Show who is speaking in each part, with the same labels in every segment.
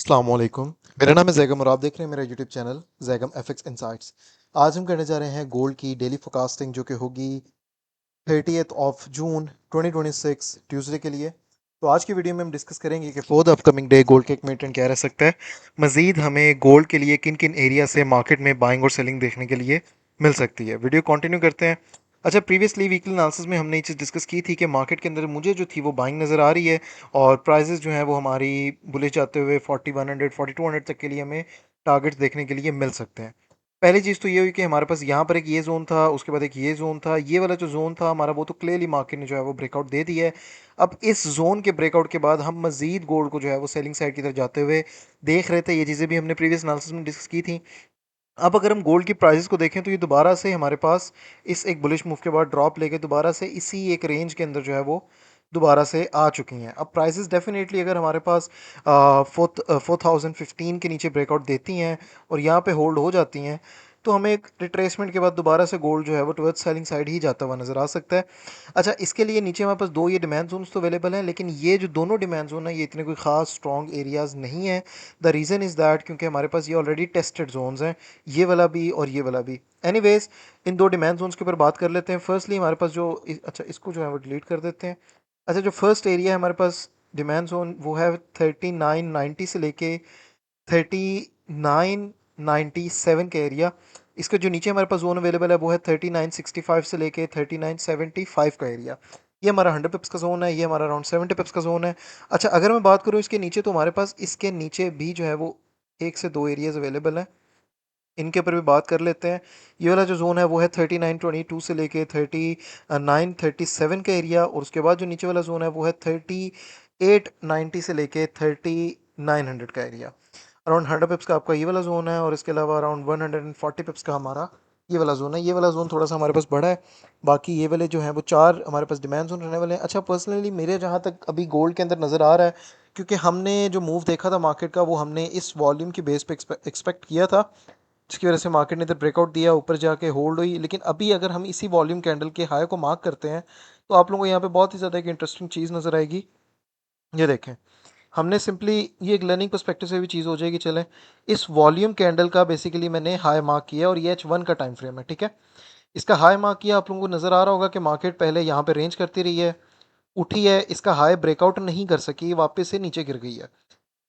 Speaker 1: अस्सलाम वालेकुम। मेरा नाम है जैगम और आप देख रहे हैं मेरा YouTube channel Zaigham FX insights. आज हम करने जा रहे हैं गोल्ड की डेली फोरकास्टिंग जो कि होगी 30th ऑफ जून 2026 ट्यूसडे के लिए। तो आज की वीडियो में हम डिस्कस करेंगे कि for the upcoming day gold के एक मेंटेन क्या रह सकता है। मजीद हमें गोल्ड के लिए किन किन एरिया से मार्केट में बाइंग और सेलिंग देखने के लिए मिल सकती है। वीडियो कंटिन्यू करते हैं। अच्छा, प्रीवियसली वीकली एनालिसिस में हमने ये चीज़ डिस्कस की थी कि मार्केट के अंदर मुझे जो थी वो बाइंग नज़र आ रही है और प्राइसेस जो हैं वो हमारी बुलिश जाते हुए 4100 4200 तक के लिए हमें टारगेट्स देखने के लिए मिल सकते हैं। पहली चीज़ तो ये हुई कि हमारे पास यहाँ पर एक ये ज़ोन था, उसके बाद एक ये ज़ोन था। ये वाला जो ज़ोन था हमारा वो तो क्लियरली मार्केट ने जो है वो ब्रेकआउट दे दिया है। अब इस ज़ोन के ब्रेकआउट के बाद हम मज़ीद गोल्ड को जो है वो सेलिंग साइड की तरफ जाते हुए देख रहे थे। ये चीज़ें भी हमने प्रीवियस एनालिसिस में डिस्कस की थी। अब अगर हम गोल्ड की प्राइसेस को देखें तो ये दोबारा से हमारे पास इस एक बुलिश मूव के बाद ड्रॉप लेके दोबारा से इसी एक रेंज के अंदर जो है वो दोबारा से आ चुकी हैं। अब प्राइसेस डेफिनेटली अगर हमारे पास 4015 के नीचे ब्रेकआउट देती हैं और यहाँ पे होल्ड हो जाती हैं तो हमें एक रिट्रेसमेंट के बाद दोबारा से गोल्ड जो है वो टुवर्ड्स सेलिंग साइड ही जाता हुआ नज़र आ सकता है। अच्छा, इसके लिए नीचे हमारे पास दो ये डिमांड जोन्स तो अवेलेबल हैं, लेकिन ये जो दोनों डिमांड जोन है ये इतने कोई ख़ास स्ट्रॉन्ग एरियाज़ नहीं है। द रीज़न इज़ दैट क्योंकि हमारे पास ये ऑलरेडी टेस्टेड जोन्स हैं, ये वाला भी और ये वाला भी। एनीवेज, इन दो डिमांड जोन्स के ऊपर बात कर लेते हैं। फर्स्टली हमारे पास जो अच्छा, इसको जो है वो डिलीट कर देते हैं। अच्छा, जो फर्स्ट एरिया है हमारे पास डिमांड जोन वो है 3990 से लेके 3997 का एरिया। इसका जो नीचे हमारे पास जोन अवेलेबल है वो है 3965 से लेके 3975 का एरिया। ये हमारा 100 पिप्स का जोन है, ये हमारा अराउंड 70 पिप्स का जोन है। अच्छा, अगर मैं बात करूँ इसके नीचे तो हमारे पास इसके नीचे भी जो है वो एक से दो एरियाज अवेलेबल हैं। इनके ऊपर भी बात कर लेते हैं। ये वाला जो जोन है वो है 3922 से लेके 3937 का एरिया, और उसके बाद जो नीचे वाला जोन है वो है 3890 से लेके 3900 का एरिया। अराउंड 100 पिप्स का आपका ये वाला जोन है, और इसके अलावा अराउंड 140 पिप्स का हमारा ये वाला जोन है। ये वाला जोन थोड़ा सा हमारे पास बड़ा है। बाकी ये वाले जो हैं वो चार हमारे पास डिमांड जोन रहने वाले हैं। अच्छा, पर्सनली मेरे जहाँ तक अभी गोल्ड के अंदर नज़र आ रहा है, क्योंकि हमने जो मूव देखा था मार्केट का वो हमने इस वॉल्यूम की बेस पे एक्सपेक्ट किया था, जिसकी वजह से मार्केट ने इधर ब्रेकआउट दिया, ऊपर जाके होल्ड हुई। लेकिन अभी अगर हम इसी वॉल्यूम कैंडल के हाई को मार्क करते हैं तो आप लोगों को यहाँ पे बहुत ही ज़्यादा एक इंटरेस्टिंग चीज़ नज़र आएगी। ये देखें, हमने सिंपली ये एक लर्निंग पर्सपेक्टिव से भी चीज़ हो जाएगी। चलें, इस वॉल्यूम कैंडल का बेसिकली मैंने हाई मार्क किया और ये H1 का टाइम फ्रेम है, ठीक है। इसका हाई मार्क किया, आप लोगों को नज़र आ रहा होगा कि मार्केट पहले यहाँ पे रेंज करती रही है, उठी है, इसका हाई ब्रेकआउट नहीं कर सकी, वापस से नीचे गिर गई है।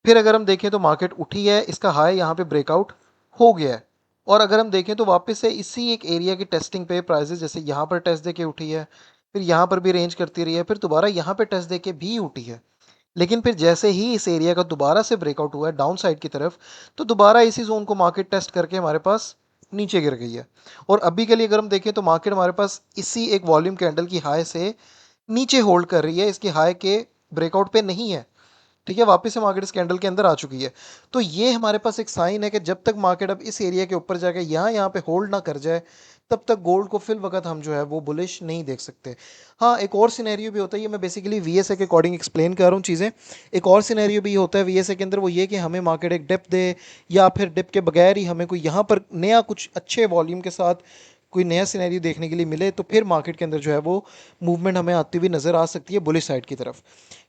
Speaker 1: फिर अगर हम देखें तो मार्केट उठी है, इसका हाई यहाँ पे ब्रेकआउट हो गया है, और अगर हम देखें तो वापस से इसी एक एरिया की टेस्टिंग पे प्राइसेस जैसे यहाँ पर टेस्ट देके उठी है, फिर यहाँ पर भी रेंज करती रही है, फिर दोबारा यहाँ पे टेस्ट देके भी उठी है। लेकिन फिर जैसे ही इस एरिया का दोबारा से ब्रेकआउट हुआ है डाउन साइड की तरफ, तो दोबारा इसी जोन को मार्केट टेस्ट करके हमारे पास नीचे गिर गई है। और अभी के लिए अगर हम देखें तो मार्केट हमारे पास इसी एक वॉल्यूम कैंडल की हाई से नीचे होल्ड कर रही है, इसकी हाई के ब्रेकआउट पे नहीं है, ठीक है। वापस से मार्केट इस कैंडल के अंदर आ चुकी है। तो ये हमारे पास एक साइन है कि जब तक मार्केट अब इस एरिया के ऊपर जाके यहाँ पे होल्ड ना कर जाए, तब तक गोल्ड को फिल वक्त हम जो है वो बुलिश नहीं देख सकते। हाँ, एक और सिनेरियो भी होता है, ये मैं बेसिकली वीएसए के अकॉर्डिंग एक्सप्लेन कर रहा हूँ चीज़ें। एक और सिनेरियो भी होता है वीएसए के अंदर, वो ये कि हमें मार्केट एक डिप दे, या फिर डिप के बगैर ही हमें कोई यहाँ पर नया कुछ अच्छे वॉल्यूम के साथ कोई नया सिनेरियो देखने के लिए मिले, तो फिर मार्केट के अंदर जो है वो मूवमेंट हमें आती हुई नज़र आ सकती है बुलिश साइड की तरफ।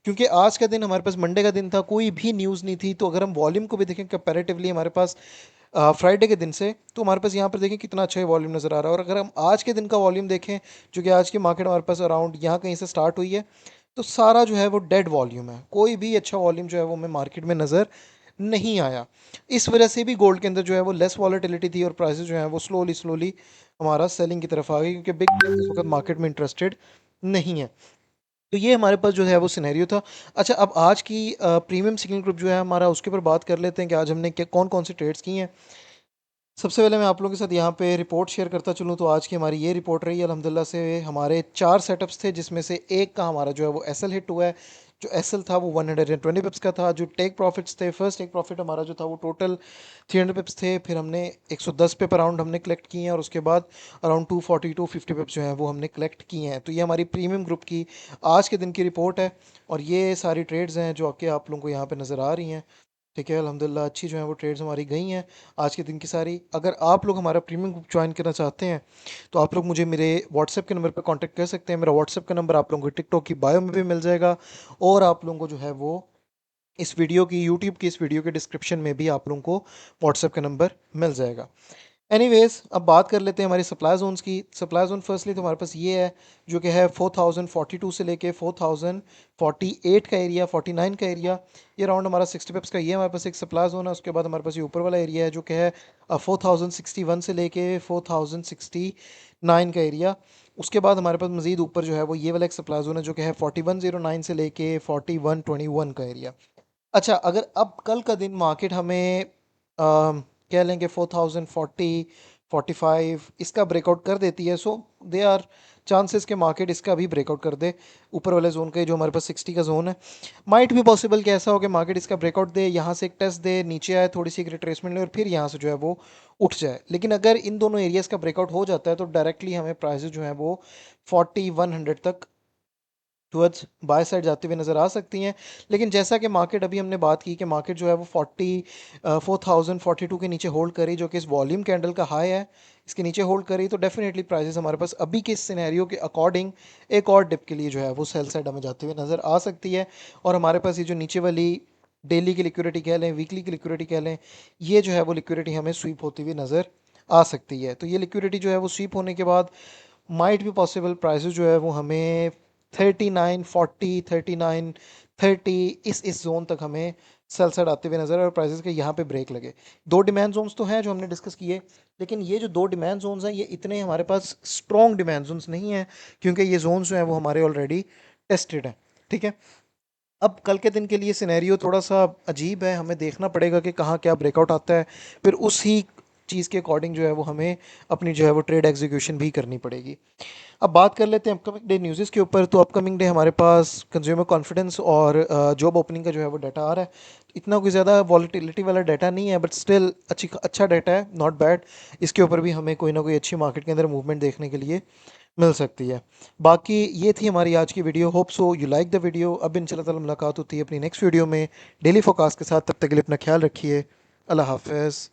Speaker 1: क्योंकि आज का दिन हमारे पास मंडे का दिन था, कोई भी न्यूज़ नहीं थी। तो अगर हम वॉल्यूम को भी देखें कंपैरेटिवली हमारे पास फ्राइडे के दिन से, तो हमारे पास यहाँ पर देखें कितना अच्छा वॉल्यूम नज़र आ रहा है। और अगर हम आज के दिन का वॉल्यूम देखें, जो कि आज की मार्केट हमारे पास अराउंड यहाँ कहीं से स्टार्ट हुई है, तो सारा जो है वो डेड वॉल्यूम है, कोई भी अच्छा वॉल्यूम जो है वो हमें मार्केट में नज़र नहीं आया। इस वजह से भी गोल्ड के अंदर जो है वो लेस वॉलेटिलिटी थी, और प्राइसेस जो है वो स्लोली स्लोली हमारा सेलिंग की तरफ आ गई, क्योंकि बिग इस वक्त मार्केट में इंटरेस्टेड नहीं है। तो ये हमारे पास जो है वो सिनेरियो था। अच्छा, अब आज की प्रीमियम सिग्नल ग्रुप जो है हमारा, उसके ऊपर बात कर लेते हैं कि आज हमने क्या कौन कौन से ट्रेड्स की हैं। सबसे पहले मैं आप लोगों के साथ यहाँ पे रिपोर्ट शेयर करता चलूँ, तो आज की हमारी ये रिपोर्ट रही है। अल्हम्दुलिल्लाह से हमारे चार सेटअप्स थे, जिसमें से एक का हमारा जो है वो एसएल हिट हुआ है। जो एसएल था वो 120 पिप्स का था। जो टेक प्रॉफिट्स थे, फर्स्ट टेक प्रॉफिट हमारा जो था वो टोटल 300 पिप्स थे। फिर हमने 110 पिप अराउंड हमने कलेक्ट किए हैं, और उसके बाद अराउंड 240 पिप्स जो हैं वो हमने कलेक्ट किए हैं। तो ये हमारी प्रीमियम ग्रुप की आज के दिन की रिपोर्ट है, और ये सारी ट्रेड्स हैं जो आके आप लोगों को यहाँ पे नज़र आ रही हैं। ठीक है, अल्हम्दुलिल्लाह अच्छी जो है वो ट्रेड्स हमारी गई हैं आज के दिन की सारी। अगर आप लोग हमारा प्रीमियम ग्रुप ज्वाइन करना चाहते हैं, तो आप लोग मुझे मेरे व्हाट्सएप के नंबर पर कांटेक्ट कर सकते हैं। मेरा व्हाट्सएप का नंबर आप लोगों को टिकटॉक की बायो में भी मिल जाएगा, और आप लोगों को जो है वो इस वीडियो की यूट्यूब की इस वीडियो के डिस्क्रिप्शन में भी आप लोगों को व्हाट्सएप का नंबर मिल जाएगा। एनीवेज अब बात कर लेते हैं हमारी सप्लाई जोन्स की। सप्लाई जोन फर्स्टली तो हमारे पास ये है जो कि है 4042 से लेके 4048 का एरिया, 49 का एरिया, ये राउंड हमारा 60 पिप्स का ये हमारे पास एक सप्लाई जोन है। उसके बाद हमारे पास ये ऊपर वाला एरिया है जो कि है 4061 से लेके 4069 का एरिया। उसके बाद हमारे पास मजीद ऊपर जो है वो ये वाला एक सप्लाई जोन है जो कि है 4109 से लेके 4121 का एरिया। अच्छा, अगर अब कल का दिन मार्केट हमें कह लेंगे 4040 45 इसका ब्रेकआउट कर देती है, सो दे आर चांसेस के मार्केट इसका भी ब्रेकआउट कर दे ऊपर वाले जोन के, जो हमारे पास 60 का जोन है। माइट भी पॉसिबल कि ऐसा हो कि मार्केट इसका ब्रेकआउट दे, यहाँ से एक टेस्ट दे, नीचे आए, थोड़ी सी एक रिट्रेसमेंट ले और फिर यहाँ से जो है वो उठ जाए। लेकिन अगर इन दोनों एरियाज का ब्रेकआउट हो जाता है तो डायरेक्टली हमें प्राइसेस जो है वो 4100 तक टुवर्ड्स बाय साइड जाते हुए नज़र आ सकती हैं। लेकिन जैसा कि मार्केट, अभी हमने बात की कि मार्केट जो है वो 4042 के नीचे होल्ड करी, जो कि इस वॉल्यूम कैंडल का हाई है, इसके नीचे होल्ड करी, तो डेफिनेटली प्राइसेस हमारे पास अभी के सिनेरियो के अकॉर्डिंग एक और डिप के लिए जो है वो सेल साइड हमें जाते हुए नज़र आ सकती है। और हमारे पास ये जो नीचे वाली डेली की लिक्विडिटी कह लें, वीकली की लिक्विडिटी कह लें, ये जो है वो लिक्विडिटी हमें स्वीप होती हुई नज़र आ सकती है। तो ये लिक्विडिटी जो है वो स्वीप होने के बाद माइट भी पॉसिबल प्राइसेस जो है वो हमें 3940, 3930 इस जोन तक हमें सेल साइड आते हुए नजर, और प्राइसेस के यहाँ पे ब्रेक लगे। दो डिमांड जोन्स तो हैं जो हमने डिस्कस किए, लेकिन ये जो दो डिमांड जोन्स हैं ये इतने हमारे पास स्ट्रॉन्ग डिमांड जोन्स नहीं हैं, क्योंकि ये जोन्स जो हैं वो हमारे ऑलरेडी टेस्टेड हैं। ठीक है, अब कल के दिन के लिए सिनेरियो थोड़ा सा अजीब है, हमें देखना पड़ेगा कि कहाँ क्या ब्रेकआउट आता है, फिर उसी चीज़ के अकॉर्डिंग जो है वो हमें अपनी जो है वो ट्रेड एग्जीक्यूशन भी करनी पड़ेगी। अब बात कर लेते हैं अपकमिंग डे न्यूज़ के ऊपर। तो अपकमिंग डे हमारे पास कंज्यूमर कॉन्फिडेंस और जॉब ओपनिंग का जो है वो डाटा आ रहा है। इतना कोई ज़्यादा वॉलीटिलिटी वाला डाटा नहीं है, बट स्टिल अच्छा डाटा है, नॉट बैड। इसके ऊपर भी हमें कोई ना कोई अच्छी मार्केट के अंदर मूवमेंट देखने के लिए मिल सकती है। बाकी ये थी हमारी आज की video, hope so you like the video. अब इंशाल्लाह ताला मुलाकात होती है अपनी नेक्स्ट वीडियो में डेली फोकास्ट के साथ। तब तक के लिए अपना ख्याल रखिए। अल्लाह हाफ़िज़।